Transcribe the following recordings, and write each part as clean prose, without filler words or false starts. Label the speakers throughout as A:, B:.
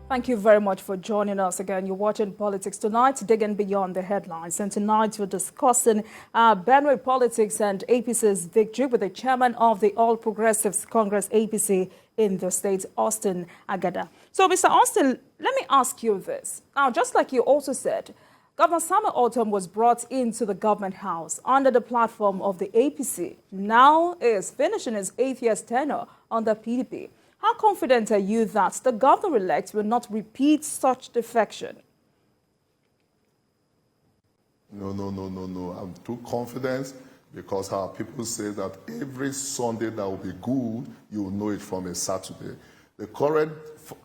A: Thank you very much for joining us again. You're watching Politics Tonight, digging beyond the headlines. And tonight we're discussing Benue politics and APC's victory with the chairman of the All Progressives Congress, APC, in the state, Austin Agada. So, Mr. Austin, let me ask you this. Now, just like you also said, Governor Samuel Ortom was brought into the government house under the platform of the APC. Now is finishing his 8-year tenure on the PDP. How confident are you that the governor-elect will not repeat such defection?
B: No. I'm too confident because our people say that every Sunday that will be good, you will know it from a Saturday. The current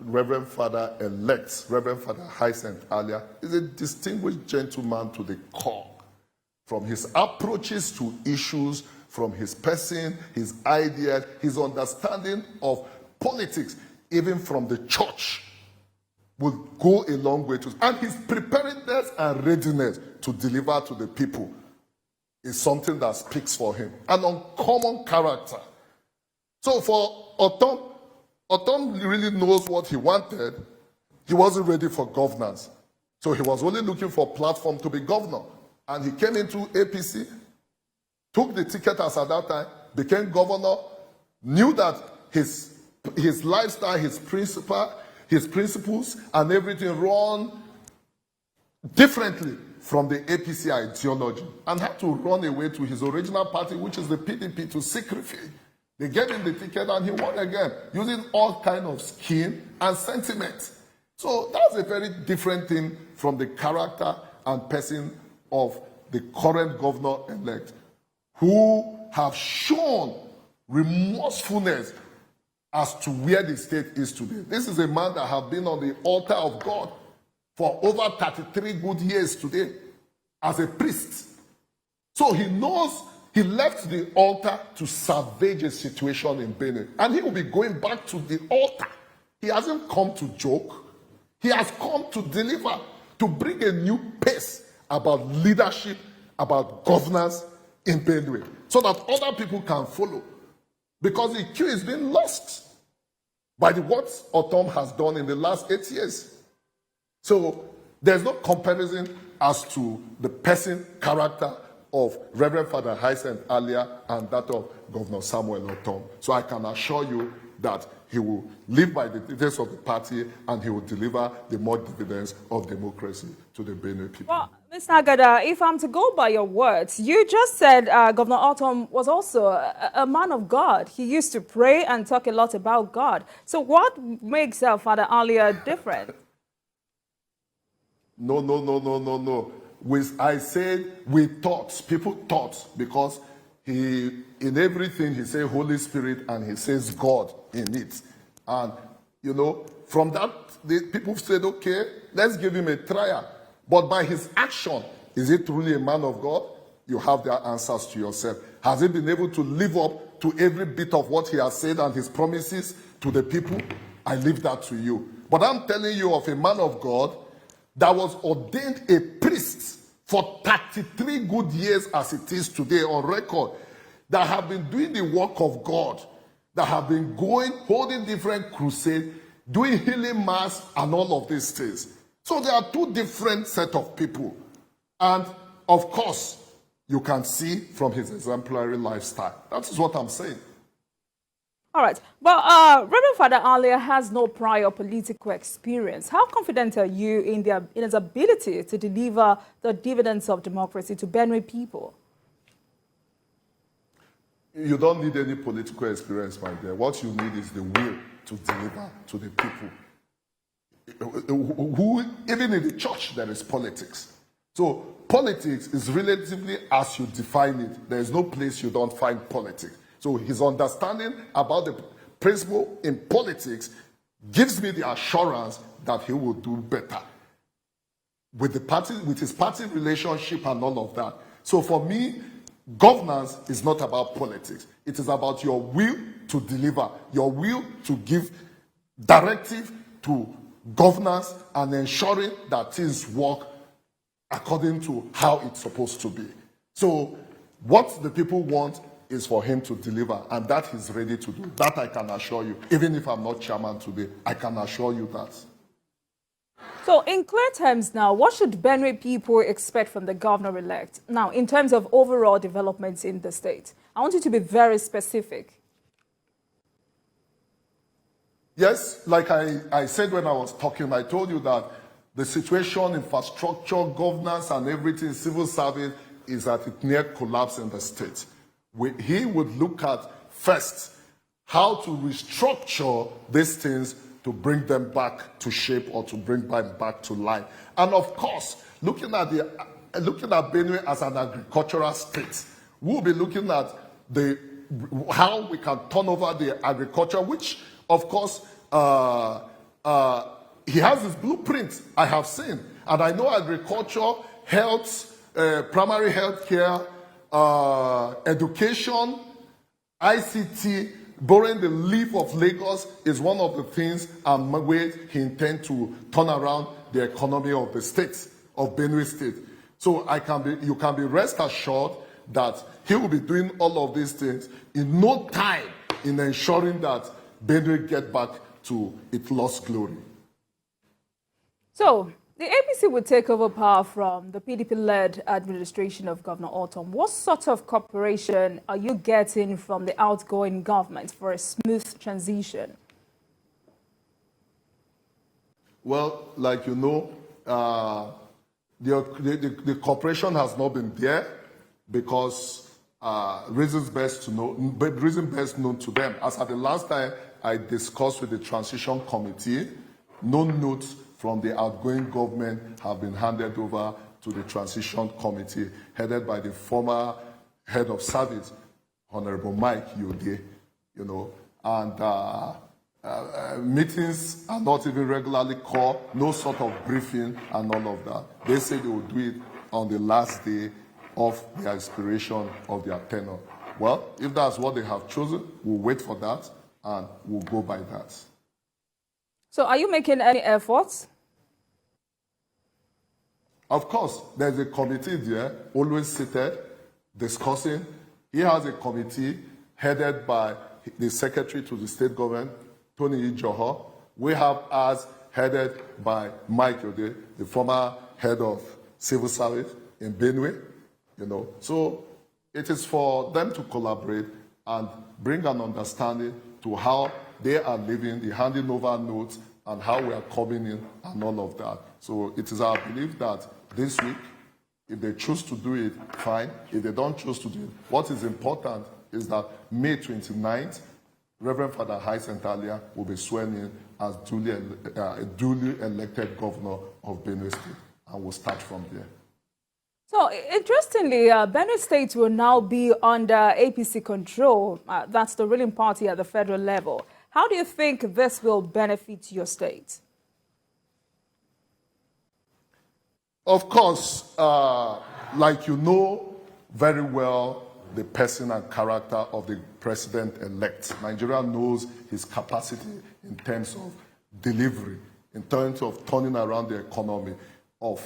B: Reverend Father-elect, Reverend Father Hyacinth Alia, is a distinguished gentleman to the core. From his approaches to issues, from his person, his ideas, his understanding of politics, even from the church, will go a long way to, and his preparedness and readiness to deliver to the people is something that speaks for him. An uncommon character. So for Ortom really knows what he wanted. He wasn't ready for governance. So he was only looking for a platform to be governor. And he came into APC, took the ticket as at that time, became governor, knew that his lifestyle, his principles, and everything run differently from the APC ideology, and had to run away to his original party, which is the PDP, to seek refuge. They gave him the ticket and he won again, using all kinds of scheme and sentiment. So that's a very different thing from the character and person of the current governor-elect, who have shown remorsefulness as to where the state is today. This is a man that has been on the altar of God for over 33 good years today as a priest. So he knows he left the altar to salvage a situation in Benin. And he will be going back to the altar. He hasn't come to joke. He has come to deliver, to bring a new pace about leadership, about governance in Benue, so that other people can follow. Because the queue is being lost by what Ortom has done in the last 8 years. So there's no comparison as to the person, character of Reverend Father Hyacinth Alia and that of Governor Samuel Ortom. So I can assure you that he will live by the dictates of the party and he will deliver the more dividends of democracy to the Benue people.
A: Well, Mr. Agada, if I'm to go by your words, you just said Governor Ortom was also a man of God. He used to pray and talk a lot about God. So what makes Father Alia different?
B: No. I said we thought, people thought, because in everything he says Holy Spirit and he says God in it. And, from that, the people said, okay, let's give him a trial. But by his action, is he truly a man of God? You have the answers to yourself. Has he been able to live up to every bit of what he has said and his promises to the people? I leave that to you. But I'm telling you of a man of God that was ordained a priest for 33 good years as it is today on record, that have been doing the work of God, that have been holding different crusades, doing healing mass and all of these things. So there are two different set of people. And of course, you can see from his exemplary lifestyle. That is what I'm saying.
A: All right. Well, Reverend Father Alia has no prior political experience. How confident are you in his ability to deliver the dividends of democracy to Benue people?
B: You don't need any political experience, my dear. What you need is the will to deliver to the people. Even in the church, there is politics. So politics is relatively as you define it. There is no place you don't find politics. So his understanding about the principle in politics gives me the assurance that he will do better with the party, with his party relationship and all of that. So for me, governance is not about politics. It is about your will to deliver, your will to give directive to governance and ensuring that things work according to how it's supposed to be. So what the people want is for him to deliver, and that he's ready to do. That I can assure you. Even if I'm not chairman today, I can assure you that.
A: So in clear terms now, what should Benue people expect from the governor-elect? Now, in terms of overall developments in the state, I want you to be very specific.
B: Yes, like I said when I was talking, I told you that the situation, infrastructure, governance, and everything, civil service, is at its near collapse in the state. He would look at first how to restructure these things to bring them back to shape or to bring them back to life. And of course, looking at Benue as an agricultural state, we'll be looking at how we can turn over the agriculture, which, of course, he has his blueprint, I have seen. And I know agriculture, health, primary health care, education, ICT, borrowing the leaf of Lagos is one of the things and ways he intends to turn around the economy of the state, of Benin State. So you can be rest assured that he will be doing all of these things in no time in ensuring that Benin get back to its lost glory.
A: So, the APC will take over power from the PDP-led administration of Governor Autumn. What sort of cooperation are you getting from the outgoing government for a smooth transition?
B: Well, like you know, the cooperation has not been there because reasons best known to them. As at the last time I discussed with the transition committee, no notes from the outgoing government have been handed over to the transition committee headed by the former head of service, Honorable Mike Yode, and meetings are not even regularly called, no sort of briefing and all of that. They say they will do it on the last day of the expiration of their tenure. Well, if that's what they have chosen, we'll wait for that and we'll go by that.
A: So are you making any efforts?
B: Of course, there's a committee there, always seated, discussing. He has a committee headed by the secretary to the state government, Tony Ijoho. We have ours headed by Mike Yode, the former head of civil service in Benue. So it is for them to collaborate and bring an understanding to how they are living, the handing over notes, and how we are coming in and all of that. So it is our belief that this week, if they choose to do it, fine. If they don't choose to do it, what is important is that May 29th, Reverend Father Hyacinth will be sworn in as duly elected governor of Benin State, and we'll start from there.
A: So, interestingly, Benin State will now be under APC control. That's the ruling party at the federal level. How do you think this will benefit your state?
B: Of course, like you know very well, the person and character of the president-elect. Nigeria knows his capacity in terms of delivery, in terms of turning around the economy of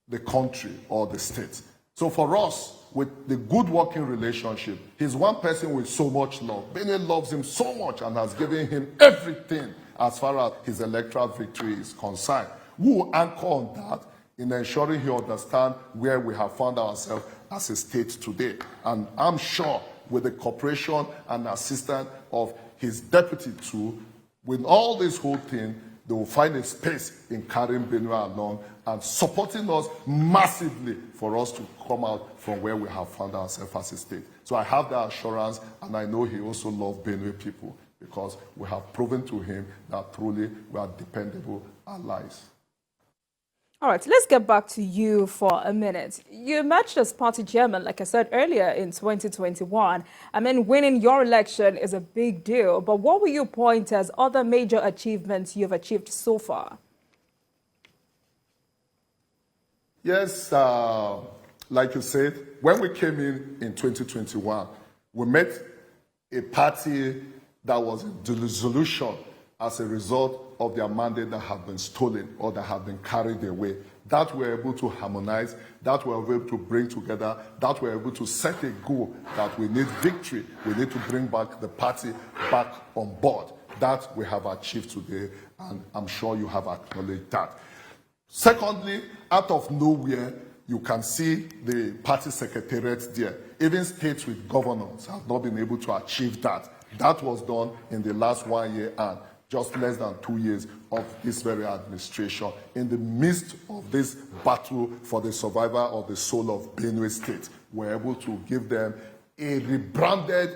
B: the country or the state. So for us, with the good working relationship, he's one person with so much love. Benin loves him so much and has given him everything as far as his electoral victory is concerned. We will anchor on that in ensuring he understands where we have found ourselves as a state today. And I'm sure with the cooperation and assistance of his deputy too, with all this whole thing, they will find a space in carrying Benue along and supporting us massively for us to come out from where we have found ourselves as a state. So I have that assurance, and I know he also loves Benue people because we have proven to him that truly we are dependable allies.
A: All right, let's get back to you for a minute. You emerged as party chairman, like I said earlier, in 2021. I mean, winning your election is a big deal, but what will you point as other major achievements you've achieved so far?
B: Yes, like you said, when we came in 2021, we met a party that was in dissolution as a result of their mandate that have been stolen or that have been carried away. That we're able to harmonize, that we're able to bring together, that we're able to set a goal that we need victory. We need to bring back the party back on board. that we have achieved today, and I'm sure you have acknowledged that. Secondly, out of nowhere, you can see the party secretariat there. Even states with governors have not been able to achieve that. That was done in the last 1 year and just less than 2 years of this very administration, in the midst of this battle for the survival of the soul of Benin State. We're able to give them a rebranded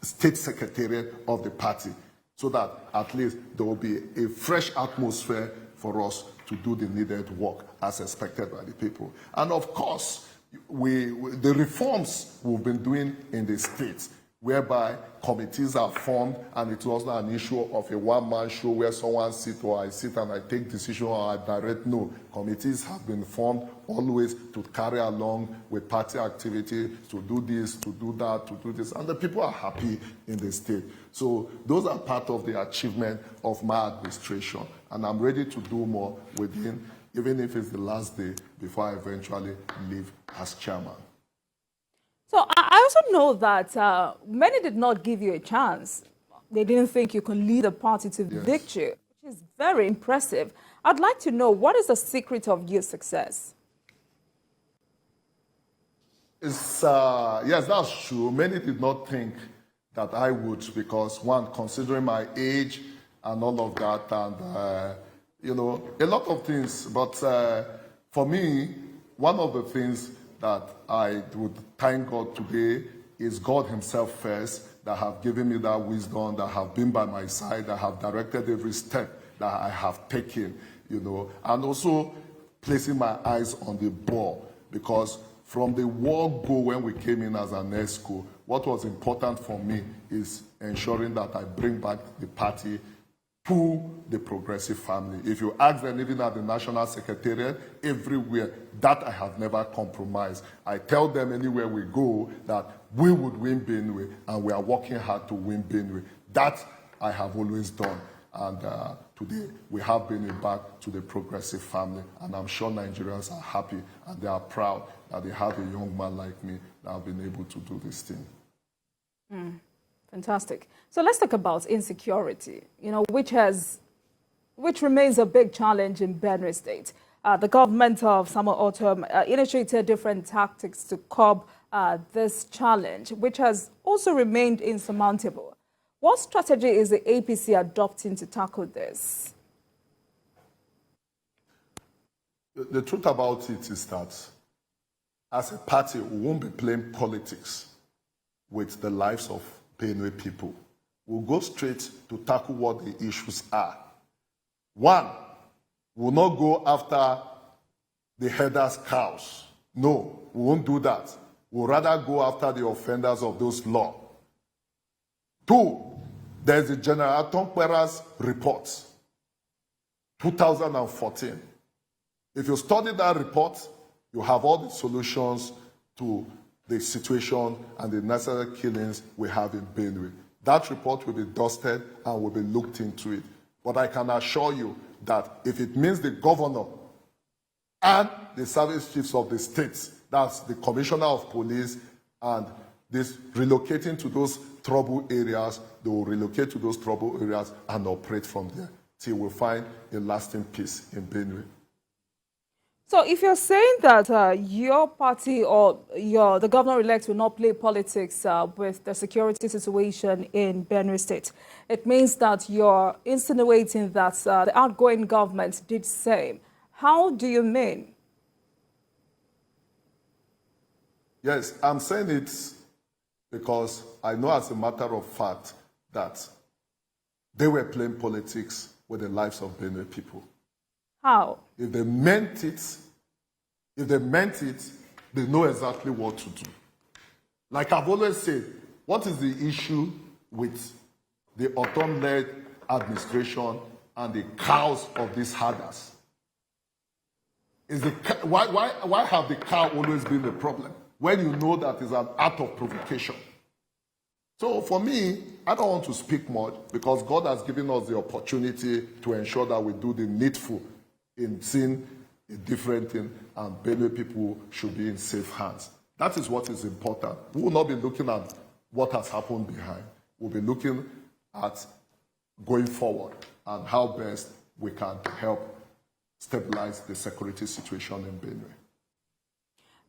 B: state secretariat of the party, so that at least there will be a fresh atmosphere for us to do the needed work as expected by the people. And of course, the reforms we've been doing in the states, whereby committees are formed, and it was not an issue of a one-man show where someone sits or I sit and I take decision or I direct. No, committees have been formed always to carry along with party activity, to do this, to do that, to do this, and the people are happy in the state. So those are part of the achievement of my administration, and I'm ready to do more within, even if it's the last day before I eventually leave as chairman.
A: So I also know that many did not give you a chance. They didn't think you could lead the party to victory, which is very impressive. I'd like to know, what is the secret of your success?
B: Yes, that's true. Many did not think that I would, because one, considering my age and all of that, and you know, a lot of things. But for me, one of the things that I would thank God today is God himself first, that have given me that wisdom, that have been by my side, that have directed every step that I have taken, you know, and also placing my eyes on the ball, because from the word go when we came in as an ESCO, what was important for me is ensuring that I bring back the party to the progressive family. If you ask them, even at the National Secretariat, everywhere, that I have never compromised. I tell them anywhere we go that we would win Benue, and we are working hard to win Benue. That I have always done. And today, we have Benue back to the progressive family, and I'm sure Nigerians are happy, and they are proud that they have a young man like me that have been able to do this thing.
A: Fantastic. So let's talk about insecurity, you know, which remains a big challenge in Benin State. The government of Samuel Ortom initiated different tactics to curb this challenge, which has also remained insurmountable. What strategy is the APC adopting to tackle this?
B: The truth about it is that as a party, we won't be playing politics with the lives of Benue people. We'll go straight to tackle what the issues are. One, we'll not go after the herders' cows. No, we won't do that. We'll rather go after the offenders of those laws. Two, there's the General Tonkpera's report, 2014. If you study that report, you have all the solutions to the situation and the necessary killings we have in Benue. That report will be dusted and will be looked into it. But I can assure you that if it means the governor and the service chiefs of the states, that's the commissioner of police, and this relocating to those trouble areas, they will relocate to those trouble areas and operate from there till we find a lasting peace in Benue.
A: So if you're saying that your party or the governor-elect will not play politics with the security situation in Benin State, it means that you're insinuating that the outgoing government did the same. How do you mean?
B: Yes, I'm saying it because I know as a matter of fact that they were playing politics with the lives of Benue people.
A: How?
B: If they meant it, they know exactly what to do. Like I've always said, what is the issue with the Ortom-led administration and the cows of these herders? Why have the cow always been the problem when you know that it's an act of provocation? So for me, I don't want to speak much because God has given us the opportunity to ensure that we do the needful in seeing a different thing, and Benue people should be in safe hands. That is what is important. We will not be looking at what has happened behind. We'll be looking at going forward and how best we can help stabilize the security situation in Benue.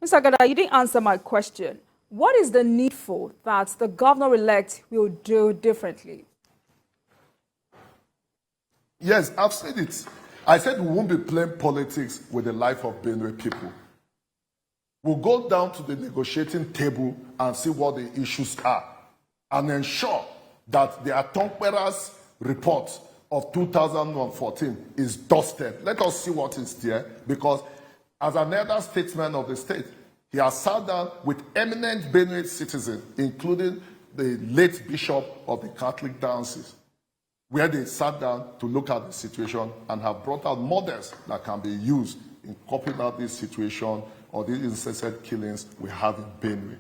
A: Mr. Agada, you didn't answer my question. What is the needful that the governor-elect will do differently?
B: Yes, I've said it. I said we won't be playing politics with the life of Benue people. We'll go down to the negotiating table and see what the issues are and ensure that the Atonkpera's report of 2014 is dusted. Let us see what is there, because as an elder statesman of the state, he has sat down with eminent Benue citizens, including the late bishop of the Catholic Diocese, where they sat down to look at the situation and have brought out models that can be used in coping out this situation or these incessant killings we have in Benue.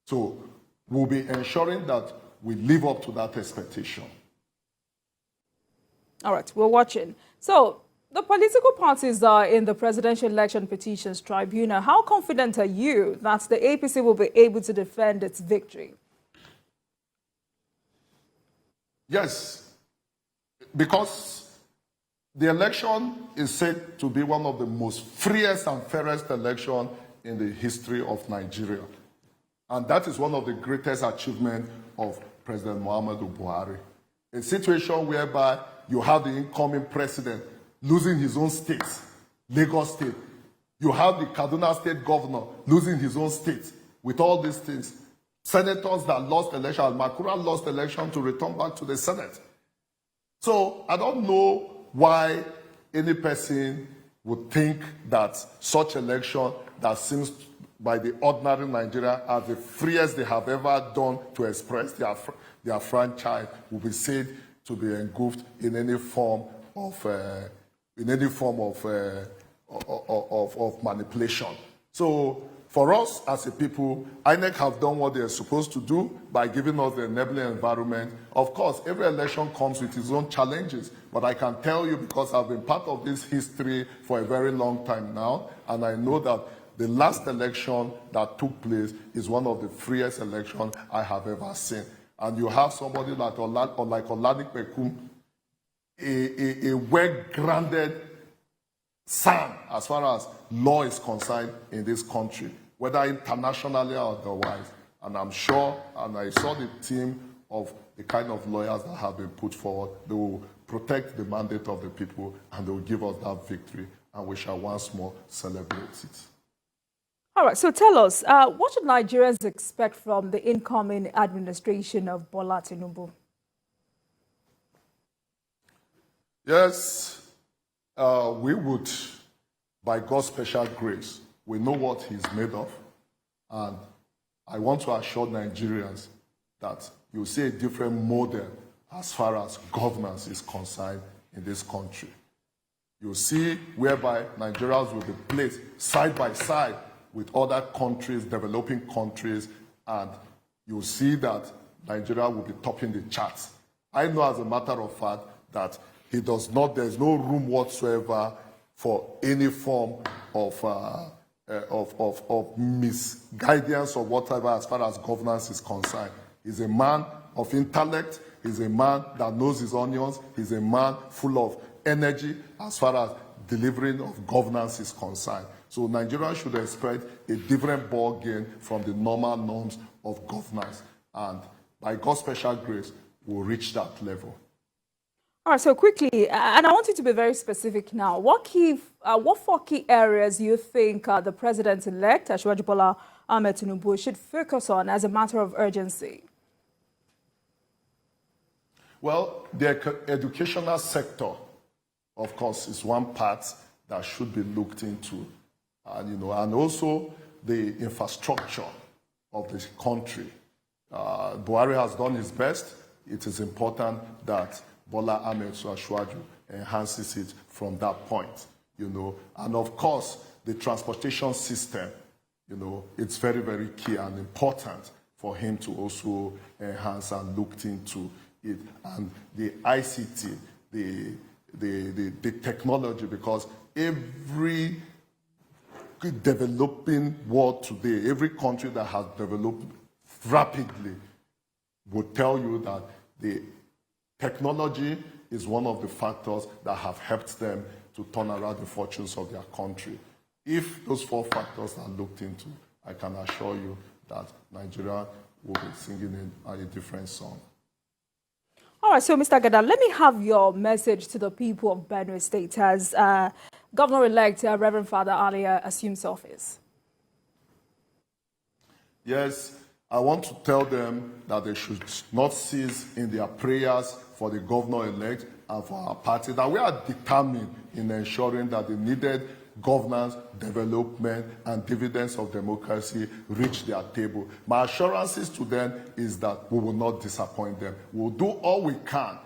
B: So we'll be ensuring that we live up to that expectation.
A: All right, we're watching. So the political parties are in the Presidential Election Petitions Tribunal. How confident are you that the APC will be able to defend its victory?
B: Yes, because the election is said to be one of the most freest and fairest elections in the history of Nigeria. And that is one of the greatest achievements of President Muhammadu Buhari. A situation whereby you have the incoming president losing his own state, Lagos State. You have the Kaduna State governor losing his own state. With all these things, senators that lost election, Makura lost election to return back to the Senate. So I don't know why any person would think that such election that seems by the ordinary Nigeria as the freest they have ever done to express their franchise will be said to be engulfed in any form of manipulation. So for us as a people, INEC have done what they are supposed to do by giving us the enabling environment. Of course, every election comes with its own challenges, but I can tell you, because I've been part of this history for a very long time now, and I know that the last election that took place is one of the freest elections I have ever seen. And you have somebody like Oladik Bekum, a well-grounded son as far as law is concerned in this country, whether internationally or otherwise. And I'm sure, and I saw the team of the kind of lawyers that have been put forward, they will protect the mandate of the people and they will give us that victory, and we shall once more celebrate it.
A: All right, so tell us, what should Nigerians expect from the incoming administration of Bola Tinubu?
B: Yes, we would, by God's special grace, we know what he's made of. And I want to assure Nigerians that you'll see a different model as far as governance is concerned in this country. You'll see whereby Nigerians will be placed side by side with other countries, developing countries, and you'll see that Nigeria will be topping the charts. I know, as a matter of fact, that there's no room whatsoever for any form of misguidance or whatever as far as governance is concerned. He's a man of intellect. He's a man that knows his onions. He's a man full of energy as far as delivering of governance is concerned. So Nigeria should expect a different ball game from the normal norms of governance. And by God's special grace, we'll reach that level.
A: All right, so quickly, and I want you to be very specific now. What 4 key areas do you think the president-elect, Asiwaju Bola Ahmed Tinubu, should focus on as a matter of urgency? Well,
B: the educational sector, of course, is one part that should be looked into. And also the infrastructure of the country. Buhari has done his best. It is important that Bola Ahmed Tinubu enhances it from that point, And of course, the transportation system, it's very, very key and important for him to also enhance and look into it. And the ICT, the technology, because every developing world today, every country that has developed rapidly would tell you that the Technology is one of the factors that have helped them to turn around the fortunes of their country. If those 4 factors are looked into, I can assure you that Nigeria will be singing a different song.
A: All right, so Mr. Agada, let me have your message to the people of Benin State as Governor-elect Reverend Father Alia assumes office.
B: Yes, I want to tell them that they should not cease in their prayers for the governor-elect and for our party, that we are determined in ensuring that the needed governance, development, and dividends of democracy reach their table. My assurances to them is that we will not disappoint them. We will do all we can.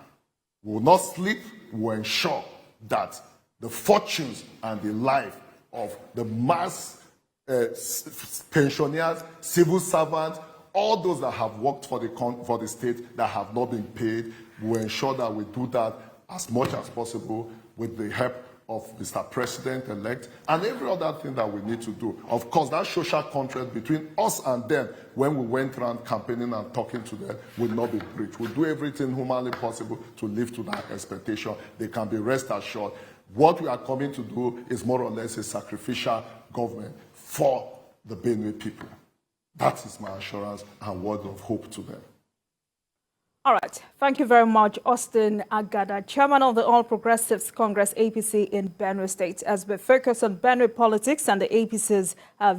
B: We will not sleep. We will ensure that the fortunes and the life of the mass pensioners, civil servants, all those that have worked for the state that have not been paid, we will ensure that we do that as much as possible with the help of Mr. President-elect and every other thing that we need to do. Of course, that social contract between us and them when we went around campaigning and talking to them will not be breached. We'll do everything humanly possible to live to that expectation. They can be rest assured. What we are coming to do is more or less a sacrificial government for the Benue people. That is my assurance and word of hope to them.
A: All right. Thank you very much, Austin Agada, Chairman of the All Progressives Congress, APC in Benin State, as we focus on Benue politics and the APC's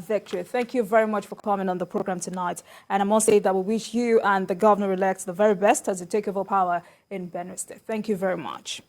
A: victory. Thank you very much for coming on the program tonight. And I must say that we wish you and the governor-elect the very best as you take over power in Benin State. Thank you very much.